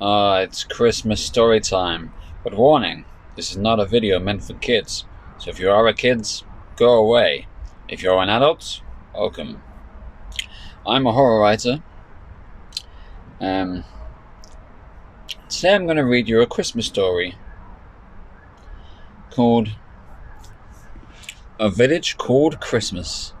It's Christmas story time. But warning, this is not a video meant for kids. So if you are a kid, go away. If you're an adult, welcome. I'm a horror writer. Um, Today I'm going to read you a Christmas story called A Village Called Christmas.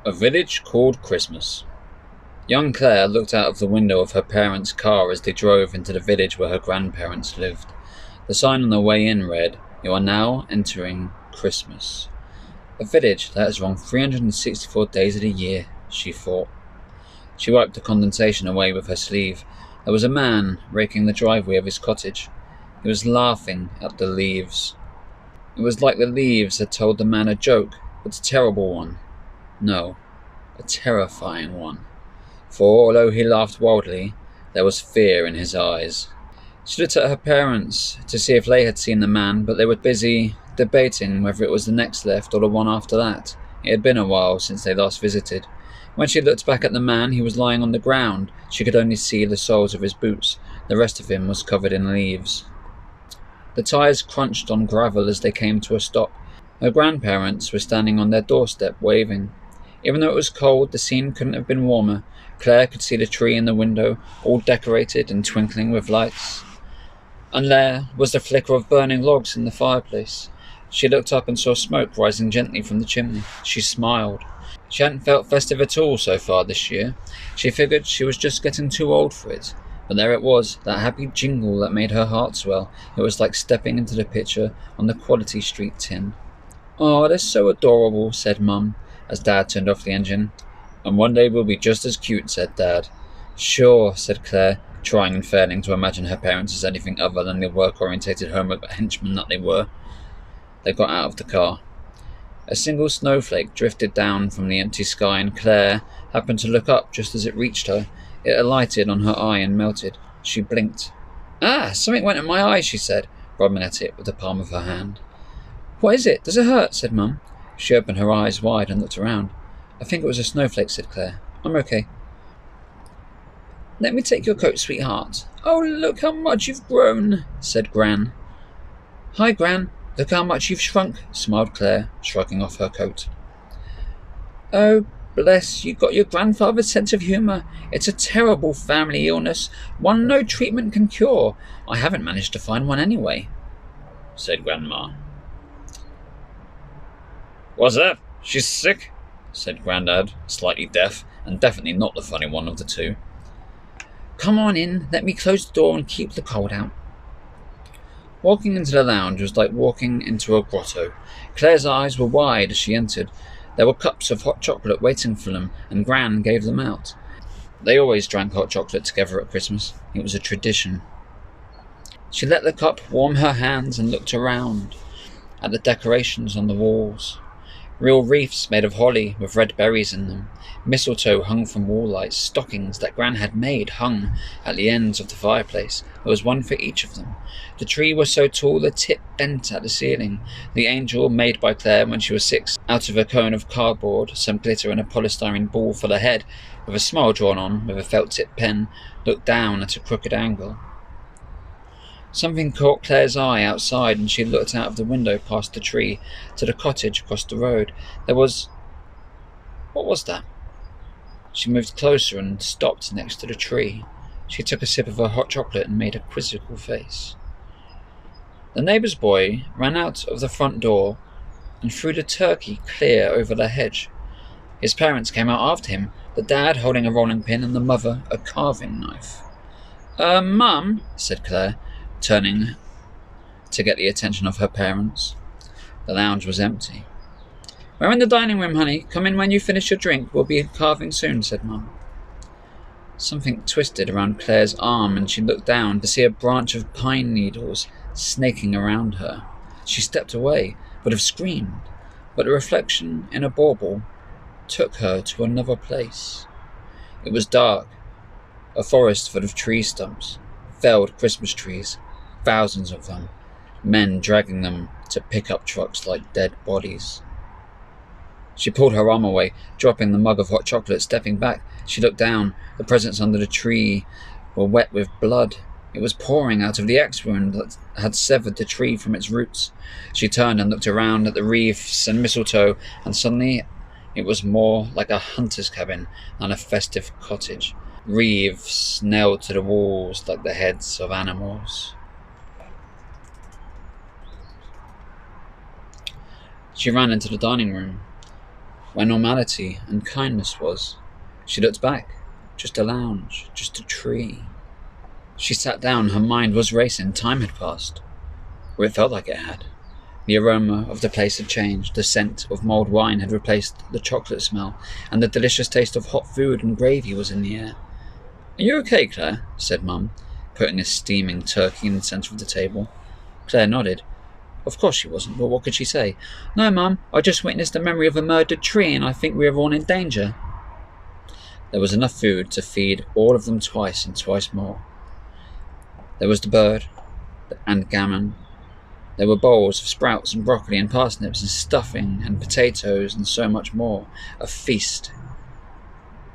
A Village Called Christmas. Young Claire looked out of the window of her parents' car as they drove into the village where her grandparents lived. The sign on the way in read, "You are now entering Christmas." A village that has run 364 days of the year, she thought. She wiped the condensation away with her sleeve. There was a man raking the driveway of his cottage. He was laughing at the leaves. It was like the leaves had told the man a joke, but a terrible one. No, a terrifying one. For although he laughed wildly, there was fear in his eyes. She looked at her parents to see if they had seen the man, but they were busy debating whether it was the next left or the one after that. It had been a while since they last visited. When she looked back at the man, he was lying on the ground. She could only see the soles of his boots. The rest of him was covered in leaves. The tyres crunched on gravel as they came to a stop. Her grandparents were standing on their doorstep, waving. Even though it was cold, the scene couldn't have been warmer. Claire could see the tree in the window, all decorated and twinkling with lights. And there was the flicker of burning logs in the fireplace. She looked up and saw smoke rising gently from the chimney. She smiled. She hadn't felt festive at all so far this year. She figured she was just getting too old for it. But there it was, that happy jingle that made her heart swell. It was like stepping into the picture on the Quality Street tin. "Oh, they're so adorable," said Mum, as Dad turned off the engine. "And one day we'll be just as cute," said Dad. "Sure," said Claire, trying and failing to imagine her parents as anything other than the work-orientated homework henchmen that they were. They got out of the car. A single snowflake drifted down from the empty sky, and Claire happened to look up just as it reached her. It alighted on her eye and melted. She blinked. "Ah, something went in my eye," she said, rubbing at it with the palm of her hand. "What is it? Does it hurt?" said Mum. She opened her eyes wide and looked around. "I think it was a snowflake," said Claire. "I'm okay." "Let me take your coat, sweetheart." "Oh, look how much you've grown," said Gran. "Hi, Gran. Look how much you've shrunk," smiled Claire, shrugging off her coat. "Oh, bless, you got your grandfather's sense of humour. It's a terrible family illness, one no treatment can cure. I haven't managed to find one anyway," said Grandma. "What's that? She's sick?" said Grandad, slightly deaf, and definitely not the funny one of the two. "Come on in, let me close the door and keep the cold out." Walking into the lounge was like walking into a grotto. Claire's eyes were wide as she entered. There were cups of hot chocolate waiting for them, and Gran gave them out. They always drank hot chocolate together at Christmas. It was a tradition. She let the cup warm her hands and looked around at the decorations on the walls. Real wreaths made of holly with red berries in them. Mistletoe hung from wall lights. Stockings that Gran had made hung at the ends of the fireplace. There was one for each of them. The tree was so tall the tip bent at the ceiling. The angel, made by Claire when she was 6, out of a cone of cardboard, some glitter and a polystyrene ball for the head, with a smile drawn on with a felt-tip pen, looked down at a crooked angle. Something caught Claire's eye outside, and she looked out of the window past the tree to the cottage across the road. What was that? She moved closer and stopped next to the tree. She took a sip of her hot chocolate and made a quizzical face. The neighbour's boy ran out of the front door and threw the turkey clear over the hedge. His parents came out after him, the dad holding a rolling pin and the mother a carving knife. Mum," said Claire, turning to get the attention of her parents. The lounge was empty. "We're in the dining room, honey. Come in when you finish your drink. We'll be carving soon," said Mum. Something twisted around Claire's arm, and she looked down to see a branch of pine needles snaking around her. She stepped away, would have screamed, but the reflection in a bauble took her to another place. It was dark, a forest full of tree stumps, felled Christmas trees, thousands of them, men dragging them to pickup trucks like dead bodies. She pulled her arm away, dropping the mug of hot chocolate. Stepping back, she looked down. The presents under the tree were wet with blood. It was pouring out of the axe wound that had severed the tree from its roots. She turned and looked around at the wreaths and mistletoe, and suddenly it was more like a hunter's cabin than a festive cottage. Wreaths nailed to the walls like the heads of animals. She ran into the dining room, where normality and kindness was. She looked back. Just a lounge, just a tree. She sat down. Her mind was racing. Time had passed, or it felt like it had. The aroma of the place had changed. The scent of mulled wine had replaced the chocolate smell, and the delicious taste of hot food and gravy was in the air. "Are you okay, Claire?" said Mum, putting a steaming turkey in the centre of the table. Claire nodded. Of course she wasn't, but what could she say? "No, Mum, I just witnessed the memory of a murdered tree, and I think we are all in danger." There was enough food to feed all of them twice and twice more. There was the bird and gammon. There were bowls of sprouts and broccoli and parsnips and stuffing and potatoes and so much more. A feast.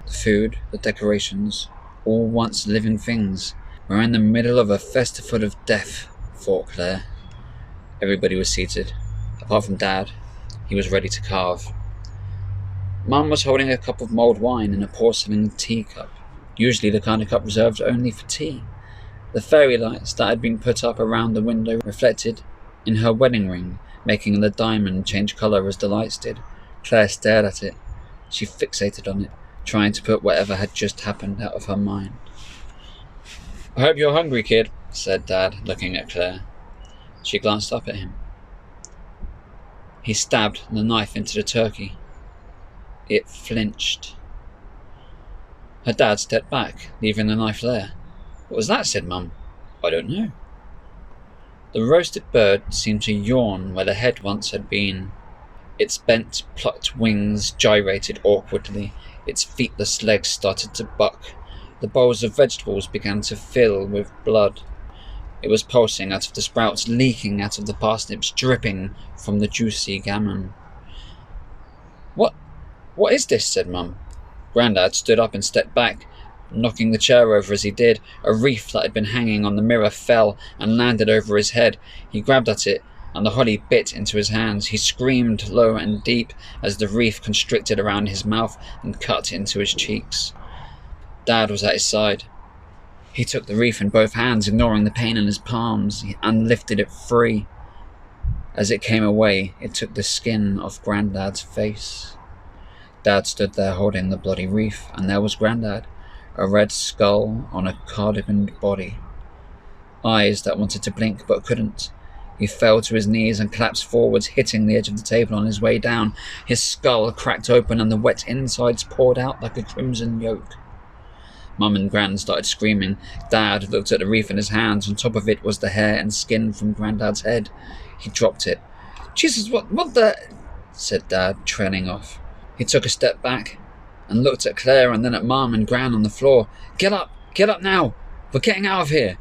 The food, the decorations, all once living things, were in the middle of a festival of death, thought Claire. Everybody was seated, apart from Dad. He was ready to carve. Mum was holding a cup of mulled wine in a porcelain teacup, usually the kind of cup reserved only for tea. The fairy lights that had been put up around the window reflected in her wedding ring, making the diamond change colour as the lights did. Claire stared at it. She fixated on it, trying to put whatever had just happened out of her mind. "I hope you're hungry, kid," said Dad, looking at Claire. She glanced up at him. He stabbed the knife into the turkey. It flinched. Her dad stepped back, leaving the knife there. "What was that?" said Mum. "I don't know." The roasted bird seemed to yawn where the head once had been. Its bent, plucked wings gyrated awkwardly. Its feetless legs started to buck. The bowls of vegetables began to fill with blood. It was pulsing out of the sprouts, leaking out of the parsnips, dripping from the juicy gammon. What is this?" said Mum. Grandad stood up and stepped back, knocking the chair over as he did. A wreath that had been hanging on the mirror fell and landed over his head. He grabbed at it, and the holly bit into his hands. He screamed low and deep as the wreath constricted around his mouth and cut into his cheeks. Dad was at his side. He took the wreath in both hands, ignoring the pain in his palms, and lifted it free. As it came away, it took the skin off Grandad's face. Dad stood there holding the bloody wreath, and there was Grandad, a red skull on a cardiganed body. Eyes that wanted to blink but couldn't. He fell to his knees and collapsed forwards, hitting the edge of the table on his way down. His skull cracked open and the wet insides poured out like a crimson yolk. Mum and Gran started screaming. Dad looked at the wreath in his hands. On top of it was the hair and skin from Grandad's head. He dropped it. "Jesus, what the—" said Dad, trailing off. He took a step back and looked at Claire and then at Mum and Gran on the floor. Get up now! We're getting out of here!"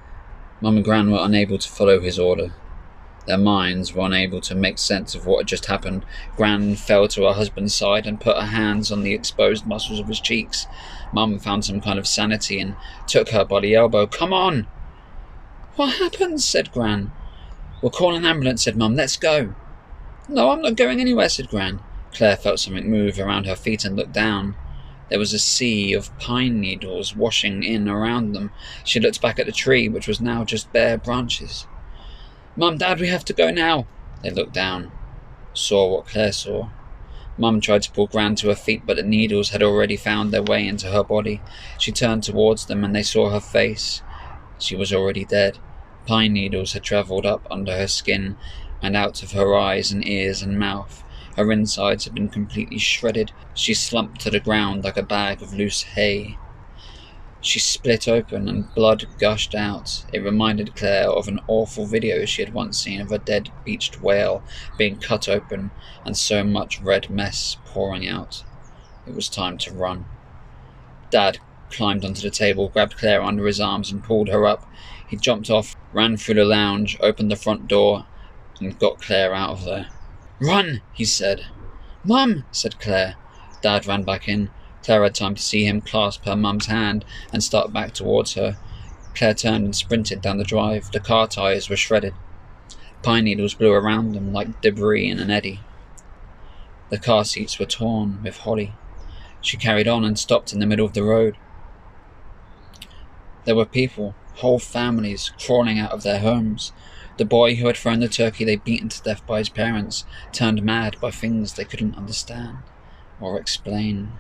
Mum and Gran were unable to follow his order. Their minds were unable to make sense of what had just happened. Gran fell to her husband's side and put her hands on the exposed muscles of his cheeks. Mum found some kind of sanity and took her by the elbow. "Come on!" "What happened?" said Gran. "We'll call an ambulance," said Mum. "Let's go." "No, I'm not going anywhere," said Gran. Claire felt something move around her feet and looked down. There was a sea of pine needles washing in around them. She looked back at the tree, which was now just bare branches. "Mum, Dad, we have to go now." They looked down, saw what Claire saw. Mum tried to pull Gran to her feet, but the needles had already found their way into her body. She turned towards them and they saw her face. She was already dead. Pine needles had travelled up under her skin and out of her eyes and ears and mouth. Her insides had been completely shredded. She slumped to the ground like a bag of loose hay. She split open and blood gushed out. It reminded Claire of an awful video she had once seen of a dead beached whale being cut open and so much red mess pouring out. It was time to run. Dad climbed onto the table, grabbed Claire under his arms and pulled her up. He jumped off, ran through the lounge, opened the front door, and got Claire out of there. "Run," he said. "Mum," said Claire. Dad ran back in. Claire had time to see him clasp her mum's hand and start back towards her. Claire turned and sprinted down the drive. The car tyres were shredded. Pine needles blew around them like debris in an eddy. The car seats were torn with holly. She carried on and stopped in the middle of the road. There were people, whole families, crawling out of their homes. The boy who had thrown the turkey they'd beaten to death by his parents, turned mad by things they couldn't understand or explain.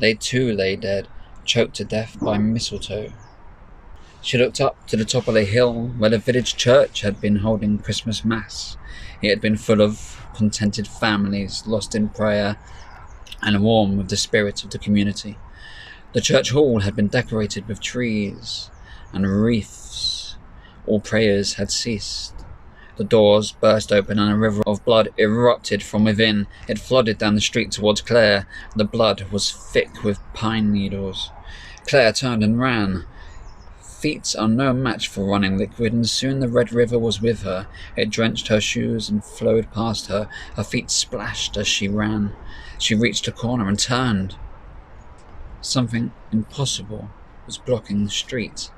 They too lay dead, choked to death by mistletoe. She looked up to the top of the hill where the village church had been holding Christmas Mass. It had been full of contented families, lost in prayer and warm with the spirit of the community. The church hall had been decorated with trees and wreaths. All prayers had ceased. The doors burst open and a river of blood erupted from within. It flooded down the street towards Claire. The blood was thick with pine needles. Claire turned and ran. Feet are no match for running liquid, and soon the red river was with her. It drenched her shoes and flowed past her. Her feet splashed as she ran. She reached a corner and turned. Something impossible was blocking the street.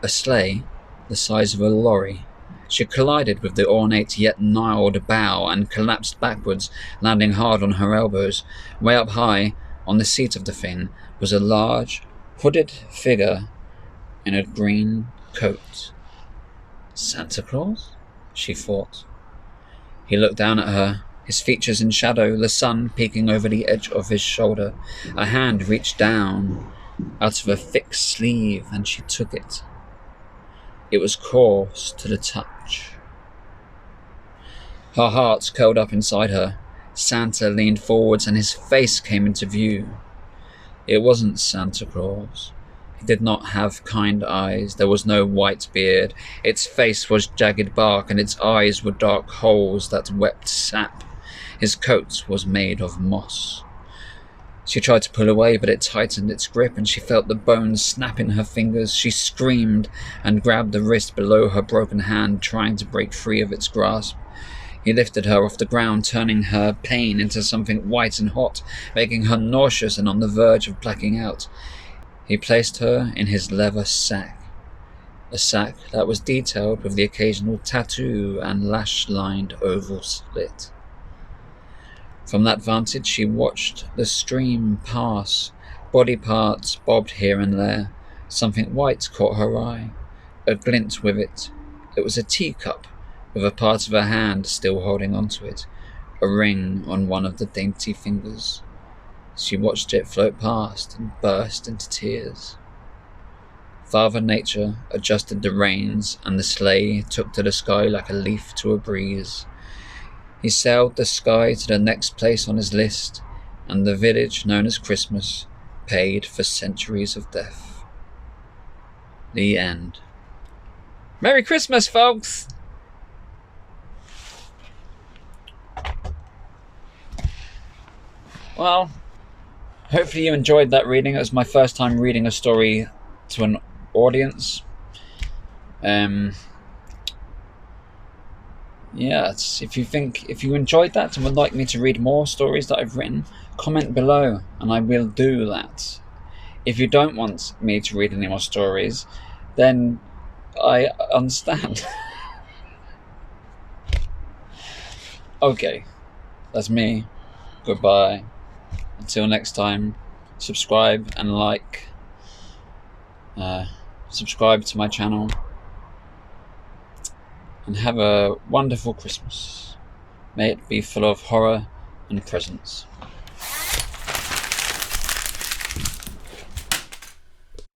A sleigh, the size of a lorry. She collided with the ornate yet gnarled bow and collapsed backwards, landing hard on her elbows. Way up high, on the seat of the thing, was a large, hooded figure in a green coat. Santa Claus? She thought. He looked down at her, his features in shadow, the sun peeking over the edge of his shoulder. A hand reached down out of a thick sleeve, and she took it. It was coarse to the touch. Her heart curled up inside her. Santa leaned forwards, and his face came into view. It wasn't Santa Claus. He did not have kind eyes. There was no white beard. Its face was jagged bark, and its eyes were dark holes that wept sap. His coat was made of moss. She tried to pull away, but it tightened its grip, and she felt the bones snap in her fingers. She screamed and grabbed the wrist below her broken hand, trying to break free of its grasp. He lifted her off the ground, turning her pain into something white and hot, making her nauseous and on the verge of blacking out. He placed her in his leather sack, a sack that was detailed with the occasional tattoo and lash-lined oval slit. From that vantage she watched the stream pass. Body parts bobbed here and there. Something white caught her eye, a glint with it. It was a teacup, with a part of her hand still holding onto it, a ring on one of the dainty fingers. She watched it float past and burst into tears. Father Nature adjusted the reins, and the sleigh took to the sky like a leaf to a breeze. He sailed the sky to the next place on his list, and the village known as Christmas paid for centuries of death. The end. Merry Christmas, folks! Well, hopefully you enjoyed that reading. It was my first time reading a story to an audience. If you enjoyed that and would like me to read more stories that I've written, comment below and I will do that. If you don't want me to read any more stories, then I understand. Okay, that's me. Goodbye. Until next time, subscribe and like. Subscribe to my channel. And have a wonderful Christmas. May it be full of horror and presents.